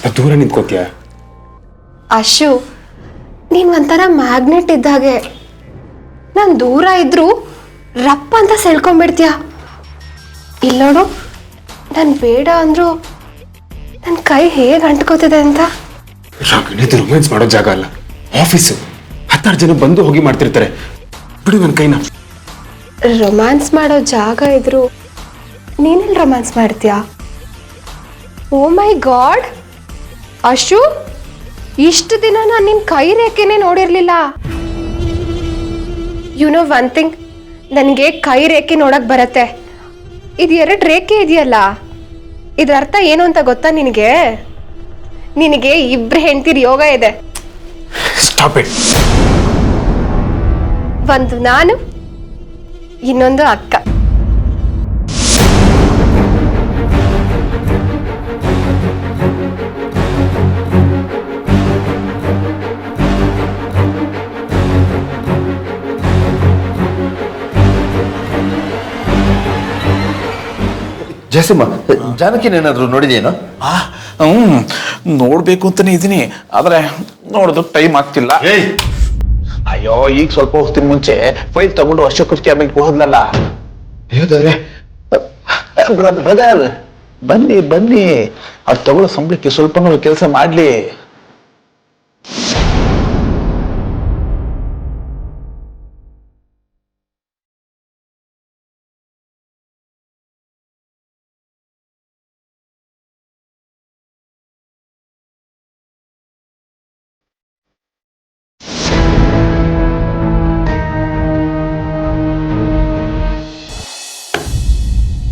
ಸ್ವಲ್ಪ ದೂರ ನಿಂತ್ಕೋತೀಯ? ಅಶು, ನೀನ್ ಒಂಥರ ಮ್ಯಾಗ್ನೆಟ್ ಇದ್ದಾಗೆ. ನಾನು ದೂರ ಇದ್ರು ರಪ್ಪ ಅಂತ ಸೆಳ್ಕೊಂಡ್ಬಿಡ್ತೀಯ. ಇಲ್ಲೋಡು, ನಾನು ಬೇಡ ಅಂದ್ರು ನನ್ನ ಕೈ ಹೇಗೆ ಅಂಟ್ಕೋತಿದೆ ಅಂತ. ಇದು ರೊಮ್ಯಾನ್ಸ್ ಮಾಡೋ ಜಾಗ ಅಲ್ಲ, ಆಫೀಸು. 10 ಜನ ಬಂದು ಹೋಗಿ ಮಾಡ್ತಿರ್ತಾರೆ. ಬಿಡು ನನ್ನ ಕೈನ. ರೊಮ್ಯಾನ್ಸ್ ಮಾಡೋ ಜಾಗ ಇದ್ರು ನೀನೆಲ್ಲಿ ರೊಮ್ಯಾನ್ಸ್ ಮಾಡ್ತೀಯಾ? ಓ ಮೈ ಗಾಡ್ ಅಶು, ಇಷ್ಟು ದಿನ ನಾನು ನಿನ್ನ ಕೈ ರೇಖೆನೇ ನೋಡಿರ್ಲಿಲ್ಲ. ಯು ನೋ ಒನ್ ಥಿಂಗ್, ನನಗೆ ಕೈ ರೇಖೆ ನೋಡಕ್ ಬರತ್ತೆ. ಇದು 2 ರೇಖೆ ಇದೆಯಲ್ಲ, ಇದ್ರ ಅರ್ಥ ಏನು ಅಂತ ಗೊತ್ತಾ ನಿನಗೆ? ನಿನಗೆ 2 ಹೆಂಡ್ತಿರ್ ಯೋಗ ಇದೆ. Stop it. ಒಂದು ನಾನು, ಇನ್ನೊಂದು ಅಕ್ಕ. ಜಯಸಿಂಹ, ಜಾನಕಿನೇನಾದ್ರೂ ನೋಡಿದೇನೋ? ನೋಡ್ಬೇಕು ಅಂತಾನೆ ಇದೀನಿ, ಆದ್ರೆ ನೋಡೋದಕ್ಕೆ ಟೈಮ್ ಆಗ್ತಿಲ್ಲ. ಅಯ್ಯೋ, ಈಗ ಸ್ವಲ್ಪ ಹೊತ್ತಿನ ಮುಂಚೆ ಫೈಲ್ ತಗೊಂಡು ಅಶೋಕ್ ಕ್ಯಾಬಿಗೆ ಹೋದ್ಲಲ್ಲ. ಬ್ರದರ್, ಬನ್ನಿ ಬನ್ನಿ, ಅವ್ರು ತಗೊಳ್ಳೋ ಸಂಬಳಕ್ಕೆ ಸ್ವಲ್ಪ ಕೆಲಸ ಮಾಡ್ಲಿ.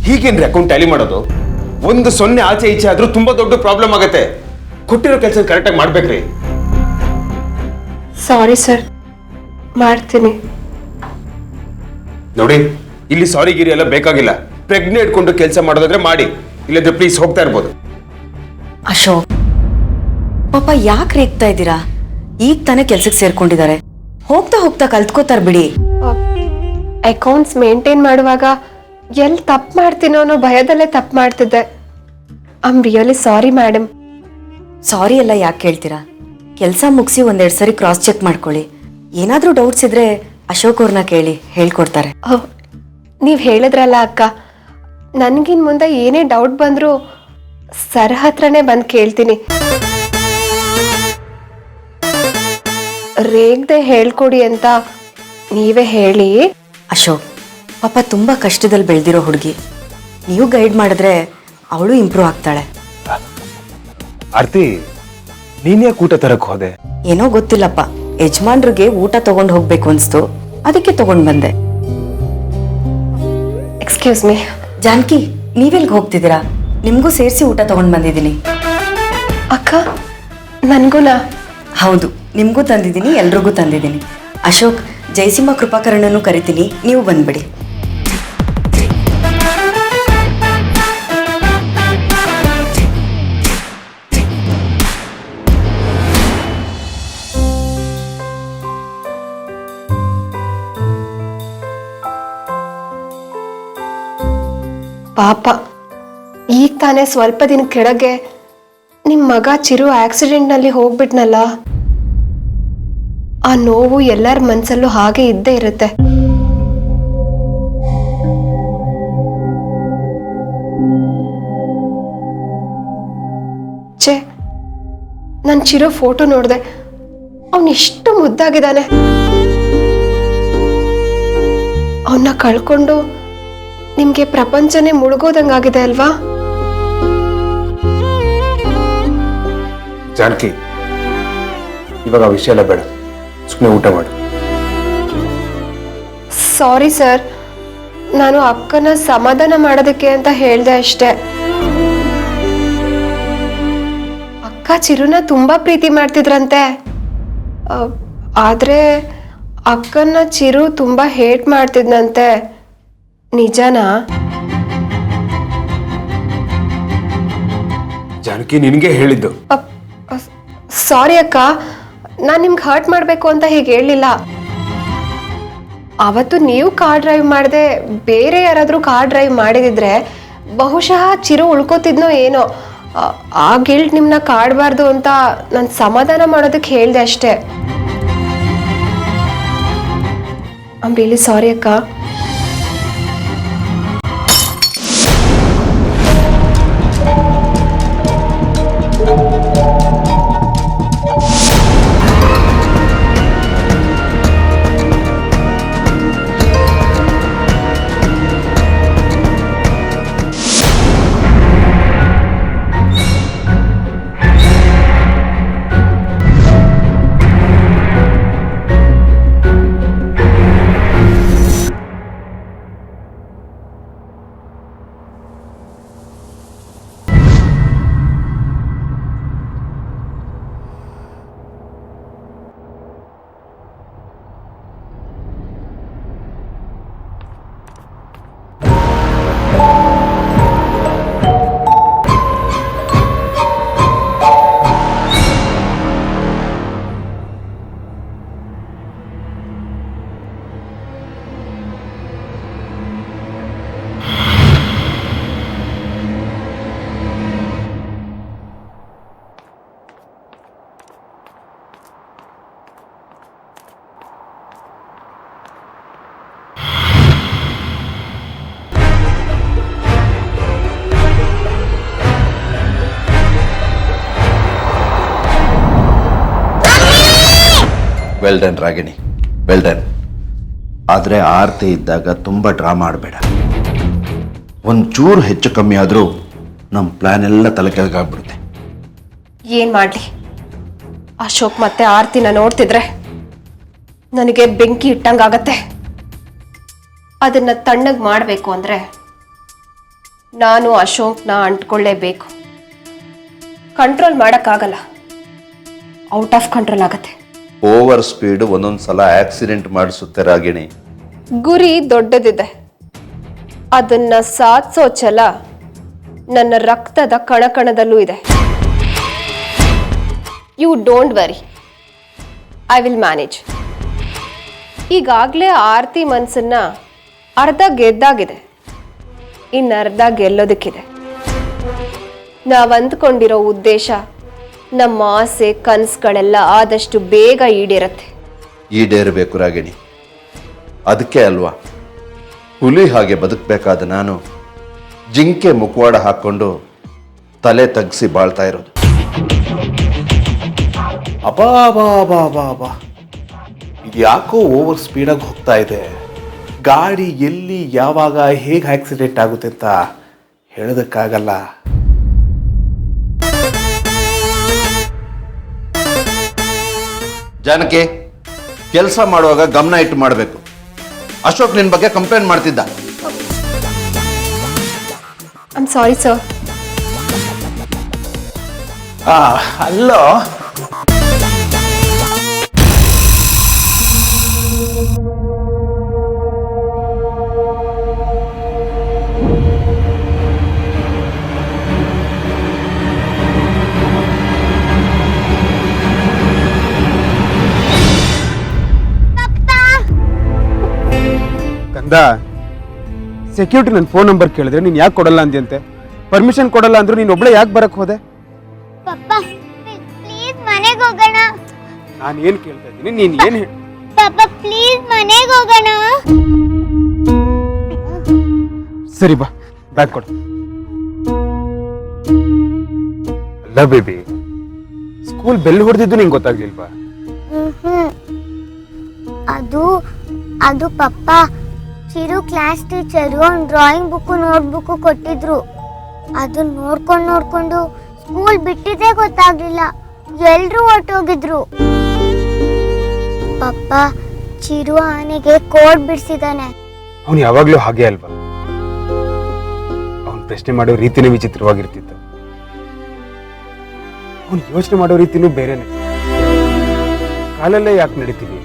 ಹೀಗೇನ್ರಿ ಅಕೌಂಟ್ ಟ್ಯಾಲಿ ಮಾಡೋದು? 1 0 ಆಚೆ ಈಚೆ ಆದ್ರೂ ತುಂಬಾ ದೊಡ್ಡ ಪ್ರಾಬ್ಲಮ್ ಆಗತ್ತೆ. ಕೊಟ್ಟಿರೋ ಕೆಲಸ ಕರೆಕ್ಟಾಗಿ ಮಾಡ್ಬೇಕ್ರಿ. ಸಾರಿ ಸರ್, ಮಾಡ್ತೀನಿ. ನೋಡಿ, ಇಲ್ಲಿ ಸಾರಿ ಗಿರಿ ಎಲ್ಲ ಬೇಕಾಗಿಲ್ಲ. ಪ್ರಜ್ಞೆ ಇಟ್ಕೊಂಡು ಕೆಲಸ ಮಾಡೋದಾದ್ರೆ ಮಾಡಿ, ಇಲ್ಲದ್ರೆ ಪ್ಲೀಸ್ ಹೋಗ್ತಾ ಇರ್ಬೋದು. ಅಶೋಕ್, ಪಾಪ ಯಾಕೆ ರೇಗ್ತಾ ಇದ್ದೀರಾ? ಈಗ ತಾನೇ ಕೆಲ್ಸಕ್ಕೆ ಸೇರ್ಕೊಂಡಿದ್ದಾರೆ, ಹೋಗ್ತಾ ಹೋಗ್ತಾ ಕಲ್ತ್ಕೋತಾರ ಬಿಡಿ. ಅಕೌಂಟ್ಸ್ ಮೇಂಟೈನ್ ಮಾಡುವಾಗ ಎಲ್ಲಿ ತಪ್ಪು ಮಾಡ್ತೀನೋ ಅನ್ನೋ ಭಯದಲ್ಲೇ ತಪ್ಪು ಮಾಡ್ತಿದ್ದೆ. I am really sorry madam. Sorry ಎಲ್ಲ ಯಾಕೆ ಕೇಳ್ತೀರಾ? ಕೆಲಸ ಮುಗಿಸಿ 1-2 ಸರಿ ಕ್ರಾಸ್ ಚೆಕ್ ಮಾಡ್ಕೊಳ್ಳಿ. ಏನಾದರೂ ಡೌಟ್ಸ್ ಇದ್ರೆ ಅಶೋಕ್ ಅವ್ರನ್ನ ಕೇಳಿ, ಹೇಳ್ಕೊಡ್ತಾರೆ. ನೀವು ಹೇಳಿದ್ರಲ್ಲ ಅಕ್ಕ, ನನಗಿನ್ ಮುಂದೆ ಏನೇ ಡೌಟ್ ಬಂದರೂ ಸರ್ ಹತ್ರನೇ ಬಂದು ಕೇಳ್ತೀನಿ. ರೇಗ್ದೆ ಹೇಳ್ಕೊಡಿ ಅಂತ ನೀವೇ ಹೇಳಿ. ಅಶೋಕ್, ಪಾಪ ತುಂಬ ಕಷ್ಟದಲ್ಲಿ ಬೆಳೆದಿರೋ ಹುಡುಗಿ, ನೀವು ಗೈಡ್ ಮಾಡಿದ್ರೆ ಅವಳು ಇಂಪ್ರೂವ್ ಆಗ್ತಾಳೆ. ಆರ್ತಿ, ನೀನೇ ಊಟ ತರಕ್ ಹೋದೆ? ಏನೋ ಗೊತ್ತಿಲ್ಲಪ್ಪ, ಯಜಮಾನ್ರಿಗೆ ಊಟ ತಗೊಂಡು ಹೋಗ್ಬೇಕು ಅನ್ಸ್ತು, ಅದಕ್ಕೆ ತಗೊಂಡ್ ಬಂದೆ. Excuse me. ಜಾನಕಿ, ನೀವೆಲ್ಗೆ ಹೋಗ್ತಿದ್ದೀರಾ? ನಿಮ್ಗೂ ಸೇರಿಸಿ ಊಟ ತಗೊಂಡ್ ಬಂದಿದ್ದೀನಿ. ಅಕ್ಕ, ನನ್ಗುನಾ? ಹೌದು, ನಿಮ್ಗೂ ತಂದಿದ್ದೀನಿ, ಎಲ್ರಿಗೂ ತಂದಿದ್ದೀನಿ. ಅಶೋಕ್, ಜಯಸಿಂಹ ಕೃಪಾಕರಣನು ಕರಿತೀನಿ, ನೀವು ಬಂದ್ಬಿಡಿ. ಪಾಪ, ಈಗ ತಾನೇ ಸ್ವಲ್ಪ ದಿನ ಕೆಳಗೆ ನಿಮ್ಮ ಮಗ ಚಿರು ಆಕ್ಸಿಡೆಂಟ್ನಲ್ಲಿ ಹೋಗ್ಬಿಟ್ನಲ್ಲ, ಆ ನೋವು ಎಲ್ಲರ ಮನಸ್ಸಲ್ಲೂ ಹಾಗೆ ಇದ್ದೇ ಇರುತ್ತೆ. ಛೇ, ನಾನು ಚಿರು ಫೋಟೋ ನೋಡಿದೆ, ಅವನಿಷ್ಟು ಮುದ್ದಾಗಿದ್ದಾನೆ. ಅವನ್ನ ಕಳ್ಕೊಂಡು ನಿಮ್ಗೆ ಪ್ರಪಂಚನೇ ಮುಳುಗೋದಂಗಾಗಿದೆ ಅಲ್ವಾ? ಜಾನಕಿ, ಇವಾಗ ಆ ವಿಷಯ ಎಲ್ಲ ಬೇಡ, ಸುಮ್ಮನೆ ಊಟ ಮಾಡು. ಸಾರಿ ಸರ್, ನಾನು ಅಕ್ಕನ ಸಮಾಧಾನ ಮಾಡೋದಕ್ಕೆ ಅಂತ ಹೇಳ್ದೆ ಅಷ್ಟೇ. ಅಕ್ಕ ಚಿರುನ ತುಂಬಾ ಪ್ರೀತಿ ಮಾಡ್ತಿದ್ರಂತೆ, ಆದ್ರೆ ಅಕ್ಕನ ಚಿರು ತುಂಬಾ ಹೇಟ್ ಮಾಡ್ತಿದ್ನಂತೆ. ನಿಜನಾ? ಜಾನಕಿ ನಿನಗೆ ಹೇಳಿದ್ದು. ಸಾರಿ ಅಕ್ಕ, ನಾನು ನಿಮ್ಗೆ ಹರ್ಟ್ ಮಾಡಬೇಕು ಅಂತ ಹೀಗೆ ಹೇಳಲಿಲ್ಲ. ಅವತ್ತು ನೀವು ಕಾರ್ ಡ್ರೈವ್ ಮಾಡದೆ ಬೇರೆ ಯಾರಾದರೂ ಕಾರ್ ಡ್ರೈವ್ ಮಾಡಿದಿದ್ರೆ ಬಹುಶಃ ಚಿರು ಉಳ್ಕೋತಿದ್ನೋ ಏನೋ. ಆ ಗಿಲ್ಟ್ ನಿಮ್ಮನ್ನ ಕಾಡಬಾರ್ದು ಅಂತ ನಾನು ಸಮಾಧಾನ ಮಾಡೋದಕ್ಕೆ ಹೇಳಿದೆ ಅಷ್ಟೇ. ಐ ಆಮ್ ರಿಯಲಿ ಸಾರಿ ಅಕ್ಕ. Well done Ragini, well done. ಆದರೆ ಆರತಿ ಇದ್ದಾಗ ತುಂಬ ಡ್ರಾ ಮಾಡಬೇಡ. ಒಂಚೂರು ಹೆಚ್ಚು ಕಮ್ಮಿ ಆದರೂ ನಮ್ಮ ಪ್ಲ್ಯಾನ್ ಎಲ್ಲ ತಲೆ ಕೆಳಗಾಗ್ಬಿಡುತ್ತೆ. ಏನು ಮಾಡಲಿ, ಅಶೋಕ್ ಮತ್ತೆ ಆರ್ತಿನ ನೋಡ್ತಿದ್ರೆ ನನಗೆ ಬೆಂಕಿ ಇಟ್ಟಂಗಾಗತ್ತೆ. ಅದನ್ನ ತಣ್ಣಗೆ ಮಾಡಬೇಕು ಅಂದರೆ ನಾನು ಅಶೋಕ್ನ ಅಂಟ್ಕೊಳ್ಳೇಬೇಕು. ಕಂಟ್ರೋಲ್ ಮಾಡೋಕ್ಕಾಗಲ್ಲ, ಔಟ್ ಆಫ್ ಕಂಟ್ರೋಲ್ ಆಗತ್ತೆ. ಓವರ್ ಸ್ಪೀಡ್ ಒಂದೊಂದು ಸಲ ಆಕ್ಸಿಡೆಂಟ್ ಮಾಡಿಸುತ್ತೆ ರಾಗಿಣಿ. ಗುರಿ ದೊಡ್ಡದಿದೆ, ಅದನ್ನ ಸಾಧಿಸೋ ಛಲ ನನ್ನ ರಕ್ತದ ಕಣಕಣದಲ್ಲೂ ಇದೆ. You don't worry, I will manage. ಈಗಾಗಲೇ ಆರ್ತಿ ಮನಸ್ಸನ್ನ ಅರ್ಧ ಗೆದ್ದಾಗಿದೆ, ಇನ್ನರ್ಧ ಗೆಲ್ಲೋದಕ್ಕಿದೆ. ನಾವು ಅಂದ್ಕೊಂಡಿರೋ ಉದ್ದೇಶ, ನಮ್ಮ ಆಸೆ ಕನಸುಗಳೆಲ್ಲ ಆದಷ್ಟು ಬೇಗ ಈಡೇರತ್ತೆ. ಈಡೇರಬೇಕು ರಾಗಿಣಿ. ಅದಕ್ಕೆ ಅಲ್ವಾ ಹುಲಿ ಹಾಗೆ ಬದುಕಬೇಕಾದ ನಾನು ಜಿಂಕೆ ಮುಖವಾಡ ಹಾಕ್ಕೊಂಡು ತಲೆ ತಗ್ಸಿ ಬಾಳ್ತಾ ಇರೋದು. ಅಬಾ ಯಾಕೋ ಓವರ್ ಸ್ಪೀಡಾಗಿ ಹೋಗ್ತಾ ಇದೆ. ಗಾಡಿ ಎಲ್ಲಿ ಯಾವಾಗ ಹೇಗೆ ಆಕ್ಸಿಡೆಂಟ್ ಆಗುತ್ತೆ ಅಂತ ಹೇಳೋದಕ್ಕಾಗಲ್ಲ. ಜಾನಕಿ, ಕೆಲಸ ಮಾಡುವಾಗ ಗಮನ ಇಟ್ಟು ಮಾಡಬೇಕು. ಅಶೋಕ್ ನಿನ್ನ ಬಗ್ಗೆ ಕಂಪ್ಲೇಂಟ್ ಮಾಡ್ತಿದ್ದ. I am sorry sir. ಅಲ್ಲೋ, ಸೆಕ್ಯೂರಿಟಿ ನನ್ನ ಫೋನ್ ನಂಬರ್ ಕೇಳಿದ್ರೆ ನೀನು ಯಾಕೆ ಕೊಡಲ್ಲ ಅಂದ್ಯಂತೆ? ಪರ್ಮಿಷನ್ ಕೊಡಲ್ಲ ಅಂದ್ರು ನೀನು ಒಬ್ಳೆ ಯಾಕೆ ಬರಕ್ ಹೋದೆ? ಪಪ್ಪ ಪ್ಲೀಸ್ ಮನೆಗೆ ಹೋಗೋಣ. ನಾನು ಏನು ಕೇಳ್ತಾ ಇದ್ದೀನಿ, ನೀನು ಏನು ಪಪ್ಪ ಪ್ಲೀಸ್ ಮನೆಗೆ ಹೋಗೋಣ. ಸರಿ ಬಾ, ಬ್ಯಾಗ್ ಕೊಡು. ಅಲ್ಲ ಬೇಬಿ, ಸ್ಕೂಲ್ ಬೆಲ್ ಹೊಡೆದಿದ್ದು ನಿಂಗೆ ಗೊತ್ತಾಗ್ಲಿಲ್ವಾ? ಅದು ಪಪ್ಪ ಚಿರು ಕ್ಲಾಸ್ ಟೀಚರು ಒಂದು ಡ್ರಾಯಿಂಗ್ ಬುಕ್ ನೋಟ್ಬುಕ್ ಕೊಟ್ಟಿದ್ರು. ಅದನ್ನ ನೋಡ್ಕೊಂಡು ಸ್ಕೂಲ್ ಬಿಟ್ಟಿದ್ದೇ ಗೊತ್ತಾಗ್ಲಿಲ್ಲ, ಎಲ್ರೂ ಹೊರಟೋಗಿದ್ರು. ಪಪ್ಪ ಚಿರು ಆನೆಗೆ ಕೋಡ್ ಬಿಡಿಸಿದಾನೆ. ಅವನು ಯಾವಾಗ್ಲೂ ಹಾಗೆ ಅಲ್ವಾ? ಅವನು ಪ್ರಶ್ನೆ ಮಾಡೋ ರೀತಿನೇ ವಿಚಿತ್ರವಾಗಿರ್ತಿತ್ತು. ಅವನು ಯೋಚನೆ ಮಾಡೋ ರೀತಿನೂ ಬೇರೆನೆ. ಕಾಲಲ್ಲೇ ಯಾಕೆ ನಡಿತೀವಿ,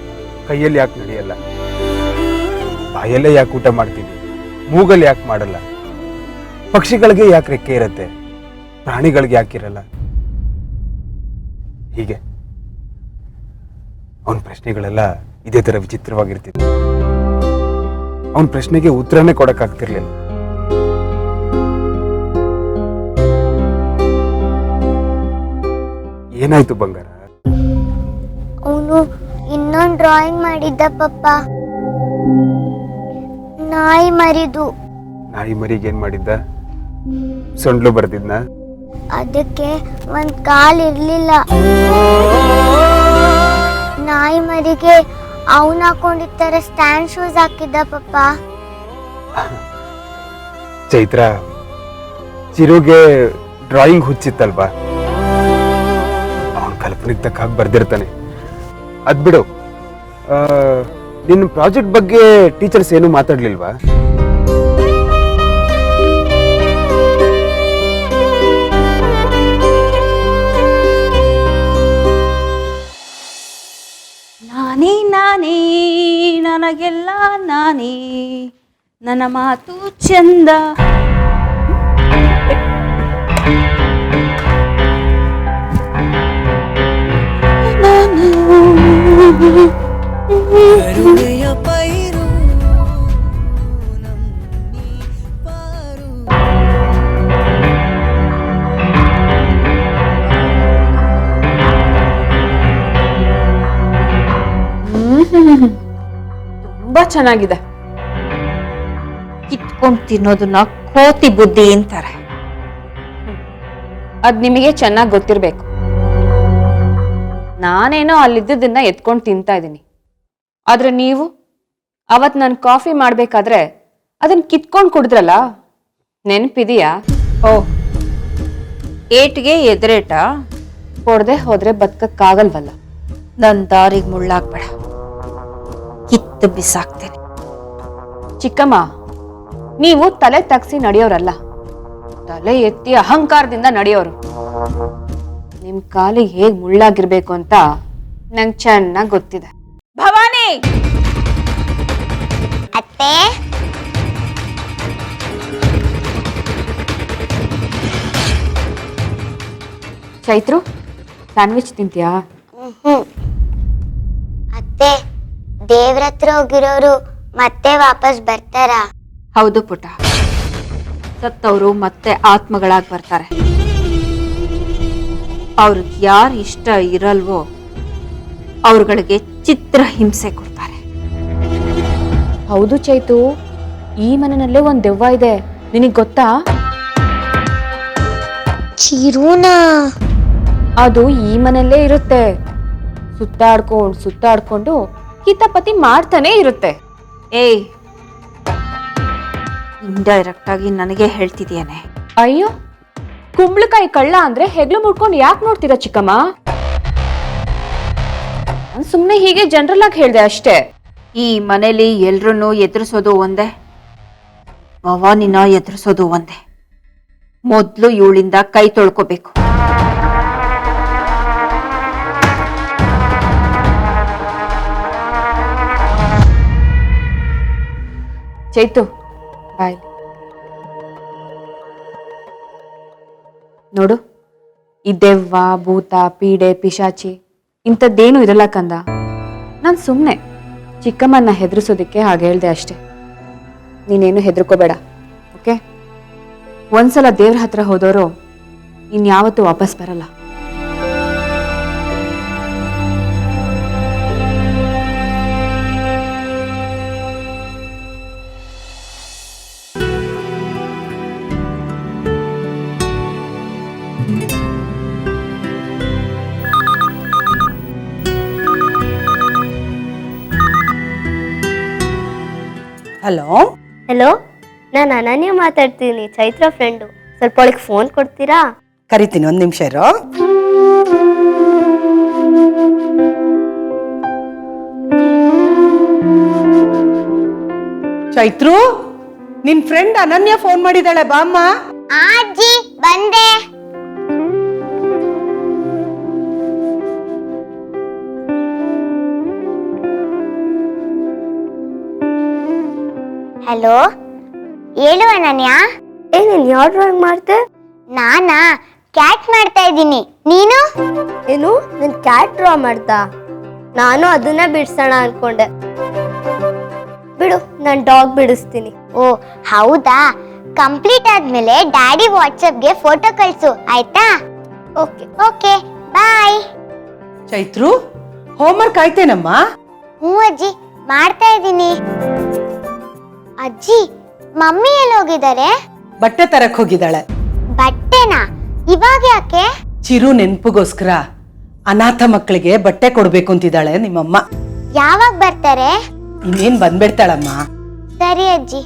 ಕೈಯಲ್ಲಿ ಯಾಕೆ ನಡೆಯಲ್ಲ? ಬಾಯಲ್ಲೇ ಯಾಕೆ ಊಟ ಮಾಡ್ತೀವಿ, ಮೂಗಲ್ಲಿ ಯಾಕೆ ಮಾಡಲ್ಲ? ಪಕ್ಷಿಗಳಿಗೆ ಯಾಕೆ ರೆಕ್ಕೆ ಇರತ್ತೆ, ಪ್ರಾಣಿಗಳಿಗೆ ಯಾಕಿರಲ್ಲ? ಹೀಗೆ ಅವನ ಪ್ರಶ್ನೆಗಳೆಲ್ಲ ಇದೇ ತರ ವಿಚಿತ್ರವಾಗಿರ್ತಿತ್ತು. ಅವನ ಪ್ರಶ್ನೆಗೆ ಉತ್ತರನೇ ಕೊಡಕ್ಕಾಗ್ತಿರ್ಲಿಲ್ಲ. ಏನಾಯ್ತು ಬಂಗಾರ? ಅವನು ಇನ್ನೊಂದು ಡ್ರಾಯಿಂಗ್ ಮಾಡಿದ್ದ ಪಪ್ಪ, ನಾಯಿ ಮರಿದು. ನಾಯಿ ಮರಿಗೆ ಏನ್ ಮಾಡಿದ್ದ? ಸೊಂಡ್ಲು ಬರ್ದಿದ್ನ? ಅದಕ್ಕೆ ಒಂದ್ ಕಾಲ್ ಇರ್ಲಿಲ್ಲ. ನಾಯಿ ಮರಿಗೆ ಅವನ್ ಹಾಕೊಂಡಿರ್ತಾರೆ ಸ್ಟ್ಯಾಂಡ್ ಶೂಸ್ ಹಾಕಿದ್ದ ಪಪ್ಪ. ಚೈತ್ರ, ಚಿರುಗೆ ಡ್ರಾಯಿಂಗ್ ಹುಚ್ಚಿತ್ತಲ್ವಾ, ಅವನ ಕಲ್ಪನೆಗೆ ತಕ್ಕ ಹಾಗೆ ಬರ್ದಿರ್ತಾನೆ. ಅದ್ ಬಿಡು, ನಿನ್ನ ಪ್ರಾಜೆಕ್ಟ್ ಬಗ್ಗೆ ಟೀಚರ್ಸ್ ಏನು ಮಾತಾಡ್ಲಿಲ್ವಾ? ನಾನೇ ನಾನೇ ನನಗೆಲ್ಲ ನಾನೇ, ನನ್ನ ಮಾತು ಚಂದ. ತುಂಬಾ ಚೆನ್ನಾಗಿದೆ. ಕಿತ್ಕೊಂಡ್ ತಿನ್ನೋದನ್ನ ಕೋತಿ ಬುದ್ಧಿ ಅಂತಾರೆ. ಅದ್ ನಿಮಗೆ ಚೆನ್ನಾಗಿ ಗೊತ್ತಿರ್ಬೇಕು. ನಾನೇನೋ ಅಲ್ಲಿದ್ದದನ್ನ ಎತ್ಕೊಂಡು ತಿಂತಾ ಇದ್ದೀನಿ, ಆದ್ರೆ ನೀವು ಅವತ್ ನಾನು ಕಾಫಿ ಮಾಡ್ಬೇಕಾದ್ರೆ ಅದನ್ನ ಕಿತ್ಕೊಂಡು ಕುಡಿದ್ರಲ್ಲ, ನೆನಪಿದೆಯಾ? ಓ, ಏಟ್ಗೆ ಎದುರೇಟ ಕೊಡದೆ ಹೋದ್ರೆ ಬದುಕಕ್ಕಾಗಲ್ವಲ್ಲ. ನನ್ನ ದಾರಿಗೆ ಮುಳ್ಳಾಗ್ಬೇಡ, ಕಿತ್ತು ಬಿಸಾಕ್ತೇನೆ. ಚಿಕ್ಕಮ್ಮ, ನೀವು ತಲೆ ತಗ್ಸಿ ನಡೆಯೋರಲ್ಲ, ತಲೆ ಎತ್ತಿ ಅಹಂಕಾರದಿಂದ ನಡೆಯೋರು. ನಿಮ್ ಕಾಲಿಗೆ ಹೇಗ್ ಮುಳ್ಳಾಗಿರ್ಬೇಕು ಅಂತ ನಂಗೆ ಚೆನ್ನಾಗಿ ಗೊತ್ತಿದೆ. ಭವಾನಿ, ಅತ್ತೆ, ಚೈತ್ರು, ಸ್ಯಾಂಡ್ವಿಚ್ ತಿಂತೀಯಾ? ಅತ್ತೆ, ದೇವ್ರ ಹತ್ರ ಹೋಗಿರೋರು ಮತ್ತೆ ವಾಪಸ್ ಬರ್ತಾರಾ? ಹೌದು ಪುಟ, ಸತ್ತವರು ಮತ್ತೆ ಆತ್ಮಗಳಾಗಿ ಬರ್ತಾರೆ. ಅವ್ರಿಗೆ ಯಾರು ಇಷ್ಟ ಇರಲ್ವೋ ಅವ್ರಗಳಿಗೆ ಚಿತ್ರ ಹಿಂಸೆ ಕೊಡ್ತಾರೆ. ಹೌದು ಚೈತು, ಈ ಮನೆಯಲ್ಲೇ ಒಂದ್ ದೆವ್ವ ಇದೆ, ನಿನಗ್ ಗೊತ್ತಾ? ಚಿರುನಾ? ಅದು ಈ ಮನೆಯಲ್ಲೇ ಇರುತ್ತೆ. ಸುತ್ತಾಡ್ಕೊಂಡು ಕಿತಾಪತಿ ಮಾಡ್ತಾನೆ ಇರುತ್ತೆ. ಏಯ್, ಇಂಡೈರೆಕ್ಟ್ ಆಗಿ ನನಗೆ ಹೇಳ್ತಿದ್ಯಾನೆ. ಅಯ್ಯೋ, ಕುಂಬಳಕಾಯಿ ಕಳ್ಳ ಅಂದ್ರೆ ಹೆಗ್ಲು ಮುಡ್ಕೊಂಡು ಯಾಕೆ ನೋಡ್ತೀರಾ ಚಿಕ್ಕಮ್ಮ? ನಾನು ಸುಮ್ಮನೆ ಹೀಗೆ ಜನರಲ್ ಆಗಿ ಹೇಳ್ದೆ ಅಷ್ಟೇ. ಈ ಮನೇಲಿ ಎಲ್ರನ್ನೂ ಎದುರಿಸೋದು ಒಂದೇ, ಭವಾನಿನ ಎದುರಿಸೋದು ಒಂದೇ. ಮೊದ್ಲು ಇವಳಿಂದ ಕೈ ತೊಳ್ಕೋಬೇಕು. ಚೈತು, ಬಾಯ್. ನೋಡು, ಈ ದೆವ್ವ, ಭೂತ, ಪೀಡೆ, ಪಿಶಾಚಿ ಇಂಥದ್ದೇನು ಇರಲ್ಲ ಕಂದ. ನಾನು ಸುಮ್ಮನೆ ಚಿಕ್ಕಮ್ಮನ್ನ ಹೆದರ್ಸೋದಕ್ಕೆ ಹಾಗೆ ಹೇಳ್ದೆ ಅಷ್ಟೆ. ನೀನೇನು ಹೆದರ್ಕೋಬೇಡ, ಓಕೆ? ಒಂದ್ಸಲ ದೇವ್ರ ಹತ್ರ ಹೋದವರು ಇನ್ಯಾವತ್ತೂ ವಾಪಸ್ ಬರಲ್ಲ. ಹಲೋ ಹಲೋ, ನಾನು ಅನನ್ಯ ಮಾತಾಡ್ತೀನಿ, ಚೈತ್ರ ಫ್ರೆಂಡು. ಸ್ವಲ್ಪ ಅವಳಿಗೆ ಫೋನ್ ಕೊಡ್ತೀರಾ? ಕರಿತೀನಿ, ಒಂದ್ ನಿಮಿಷ ಇರೋ. ಚೈತ್ರು, ನಿನ್ ಫ್ರೆಂಡ್ ಅನನ್ಯ ಫೋನ್ ಮಾಡಿದಾಳೆ, ಬಾಮ್ಮ. ಅಜ್ಜಿ, ಬಂದೆ. ಹಲೋ, ಹೇಳು ಅನನ್ಯ. ನೀನು ಯಾವ ಡ್ರಾಯಿಂಗ್ ಮಾಡ್ತೆ? ನಾನಾ ಕ್ಯಾಟ್ ಮಾಡ್ತಾ ಇದ್ದೀನಿ. ನೀನು? ಏನು, ನೀನು ಕ್ಯಾಟ್ ಡ್ರಾ ಮಾಡ್ತಾ? ನಾನು ಅದನ್ನ ಬಿಡಿಸೋಣ ಅನ್ಕೊಂಡೆ. ಬಿಡು, ನಾನು ಡಾಗ್ ಬಿಡಿಸ್ತೀನಿ. ಓ ಹೌದಾ? ಕಂಪ್ಲೀಟ್ ಆದ್ಮೇಲೆ ಡ್ಯಾಡಿ ವಾಟ್ಸಪ್ಗೆ ಫೋಟೋ ಕಳಿಸು, ಆಯ್ತಾ? ಓಕೆ ಓಕೆ, ಬಾಯ್. ಚೈತ್ರು ಹೋಮ್ವರ್ಕ್ ಆಯ್ತೇನಮ್ಮ? ಹ್ಞೂ ಅಜ್ಜಿ, ಮಾಡ್ತಾ ಇದ್ದೀನಿ. ಅಜ್ಜಿ, ಮಮ್ಮಿ ಎಲ್ಲಿ ಹೋಗಿದ್ದಾರೆ? ಬಟ್ಟೆ ತರಕ್ ಹೋಗಿದ್ದಾಳೆ. ಬಟ್ಟೆನಾ? ಇವಾಗ ಯಾಕೆ? ಚಿರು ನೆನ್ಪಿಗೋಸ್ಕರ ಅನಾಥ ಮಕ್ಕಳಿಗೆ ಬಟ್ಟೆ ಕೊಡ್ಬೇಕು ಅಂತಿದ್ದಾಳೆ ನಿಮ್ಮಮ್ಮ. ಯಾವಾಗ ಬರ್ತಾರೆ? ಇನ್ನೇನ್ ಬಂದ್ಬಿಡ್ತಾಳಮ್ಮ. ಸರಿ ಅಜ್ಜಿ.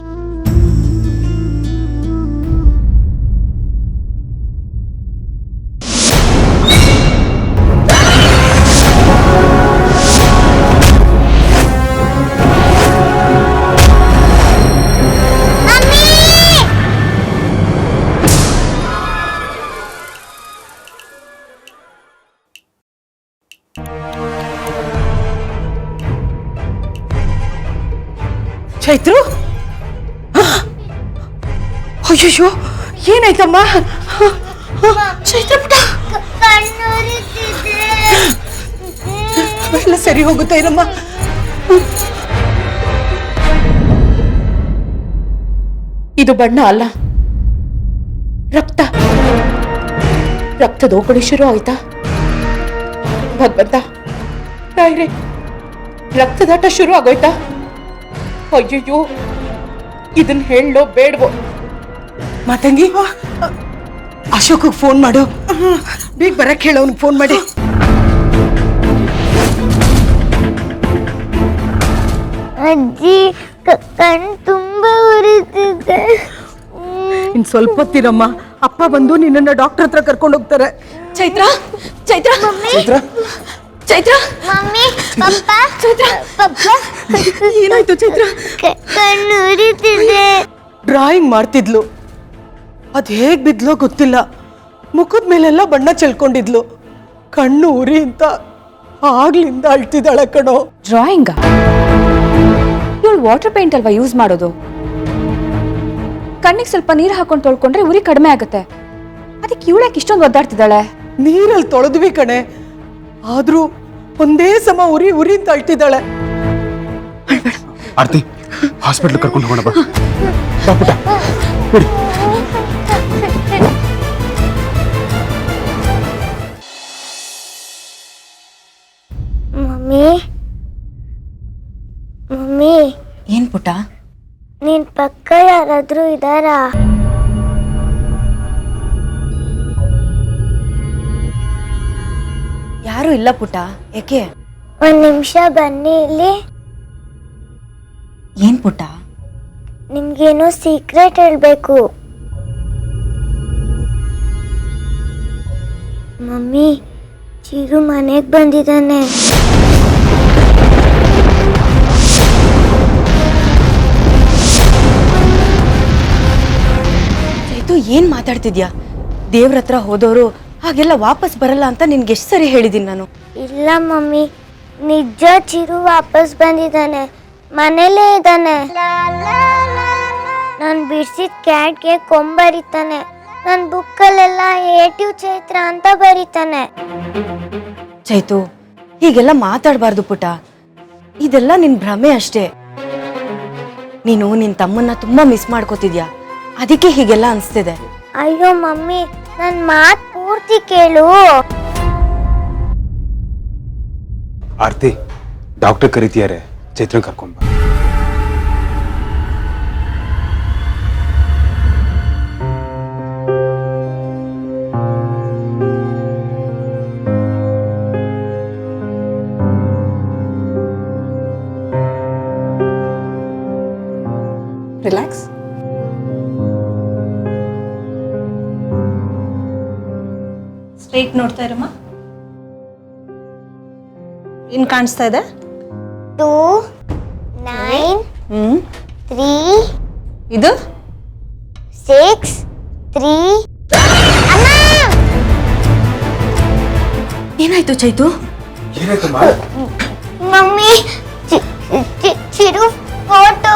ಚೈತ್ರು, ಅಯ್ಯೋ ಏನಾಯ್ತಮ್ಮ? ಚೈತ್ರ ಪುಟ್ಟ, ಎಲ್ಲ ಸರಿ ಹೋಗುತ್ತಾ ಇರಮ್ಮ. ಇದು ಬಣ್ಣ ಅಲ್ಲ, ರಕ್ತ. ರಕ್ತದ ಓಕಳಿ ಶುರು ಆಯ್ತಾ? ಭಗವಂತ ರಾಯ್ರೆ, ರಕ್ತದಾಟ ಶುರು ಆಗೋಯ್ತಾ? ಅಯ್ಯಯ್ಯೋ, ಇದನ್ನ ಹೇಳೋ ಬೇಡವೋ? ಮಾತಂಗಿ, ಅಶೋಕ್ ಫೋನ್ ಮಾಡು. ಬೇಗ ಬರಕ್ ಹೇಳ, ಅವ್ನಿಗೆ ಫೋನ್ ಮಾಡಿ. ಅಜ್ಜಿ, ಕಣ್ ತುಂಬಾ ಉರಿತಿದೆ. ಇನ್ ಸ್ವಲ್ಪ ಹೊತ್ತಿರಮ್ಮ, ಅಪ್ಪ ಬಂದು ನಿನ್ನನ್ನ ಡಾಕ್ಟರ್ ಹತ್ರ ಕರ್ಕೊಂಡು ಹೋಗ್ತಾರೆ. ಚೈತ್ರ, ಚೈತ್ರ, ಚೈತ್ರ, ಚೈತ್ರ, ಮಮ್ಮಿ, ಪಪ್ಪ, ಪಪ್ಪ, ಏನಾಯ್ತು ಚೈತ್ರ? ಕಣ್ಣು ಉರಿತಿದೆ. ಡ್ರಾಯಿಂಗ್ ಮಾಡ್ತಿದ್ಲು, ಅದ್ ಹೇಗ್ ಬಿದ್ಲೋ ಗೊತ್ತಿಲ್ಲ. ಮುಖದ ಮೇಲೆಲ್ಲ ಬಣ್ಣ ಚೆಲ್ಕೊಂಡಿದ್ಲು. ಕಣ್ಣು ಉರಿ ಅಂತ ಆಗ್ಲಿಂದ ಅಳ್ತಿದ್ದಾಳೆ ಕಣೋ. ಡ್ರಾಯಿಂಗ? ಇವಳು ವಾಟರ್ ಪೇಂಟ್ ಅಲ್ವಾ ಯೂಸ್ ಮಾಡೋದು? ಕಣ್ಣಿಗೆ ಸ್ವಲ್ಪ ನೀರು ಹಾಕೊಂಡು ತೊಳ್ಕೊಂಡ್ರೆ ಉರಿ ಕಡಿಮೆ ಆಗುತ್ತೆ. ಅದಕ್ಕೆ ಇವಳಕ್ಕೆ ಇಷ್ಟೊಂದು ಒದ್ದಾಡ್ತಿದ್ದಾಳೆ? ನೀರಲ್ಲಿ ತೊಳೆದ್ವಿ ಕಣೆ, ಆದ್ರೂ ಒಂದೇ ಸಮ ಉರಿ ಉರಿ ಅಂತ ಅಳ್ತಿದ್ದಾಳೆ. ಆರ್ತಿ, ಹಾಸ್ಪಿಟ್ಲ್ ಕರ್ಕೊಂಡು ಹೋಗೋಣ ಬಾ. ಬಾ ಪುಟ್ಟ, ಬಿಡಿ. ಮಮ್ಮಿ, ಮಮ್ಮಿ, ಏನ್ ಪುಟ್ಟ? ನಿನ್ ಪಕ್ಕ ಯಾರಾದ್ರೂ ಇದಾರಾ? ಯಾರು ಇಲ್ಲ ಪುಟ್ಟ, ಯಾಕೆ? ಒಂದ್ ನಿಮಿಷ ಬನ್ನಿ ಇಲ್ಲಿ. ಏನ್ ಪುಟ್ಟ? ನಿಮ್ಗೇನೋ ಸೀಕ್ರೆಟ್ ಹೇಳ್ಬೇಕು. ಮಮ್ಮಿ, ಚಿರು ಮನೆಗ್ ಬಂದಿದ್ದಾನೆ. ಚೈತು, ಏನ್ ಮಾತಾಡ್ತಿದ್ಯಾ? ದೇವ್ರ ಹತ್ರ ಹೋದವರು ಹಾಗೆಲ್ಲ ವಾಪಸ್ ಬರಲ್ಲ ಅಂತ ನಿನ್ಗೆ ಎಷ್ಟು ಸರಿ ಹೇಳಿದೀನಿ ನಾನು. ಇಲ್ಲ ಮಮ್ಮಿ, ನಿಜ ಚಿರು ವಾಪಸ್ ಬಂದಿದ್ದಾನೆ. ಮನೇಲೇ ಇದ್ದಾನೆ. ನಾನು ಬಿಡಿಸಿದ ಕ್ಯಾಟ್ಗೆ ಕೊಂಬರಿತಾನೆ. ನನ್ನ ಬುಕ್ಕಲ್ಲೆಲ್ಲ ಏಟಿವ್ ಚೈತ್ರ ಅಂತ ಬರೀತಾನೆ. ಚೈತು, ಹೀಗೆಲ್ಲ ಮಾತಾಡಬಾರ್ದು ಪುಟ. ಇದೆಲ್ಲ ನಿನ್ ಭ್ರಮೆ ಅಷ್ಟೇ. ನೀನು ನಿನ್ ತಮ್ಮನ್ನ ತುಂಬಾ ಮಿಸ್ ಮಾಡ್ಕೋತಿದ್ಯಾ, ಅದಕ್ಕೆ ಹೀಗೆಲ್ಲ ಅನ್ಸ್ತಿದೆ. ಅಯ್ಯೋ ಮಮ್ಮಿ, ನನ್ನ ಮಾತು ಪೂರ್ತಿ ಕೇಳು. ಆರ್ತಿ, ಡಾಕ್ಟರ್ ಕರೀತಿದ್ದಾರೆ, ಚೈತ್ರ ಕರ್ಕೊಂಡ್ ಬಾ. ರಿಲ್ಯಾಕ್ಸ್. ಸ್ಟ್ರೈಟ್ ನೋಡ್ತಾ ಇರಮ್ಮ. ಏನ್ ಕಾಣಿಸ್ತಾ ಇದೆ? 2 9 3 ಇದು 6 3. ಏನಾಯ್ತು ಚೈತು? ಏನಾಯ್ತಮ್ಮ? Mummy, Chiru photo.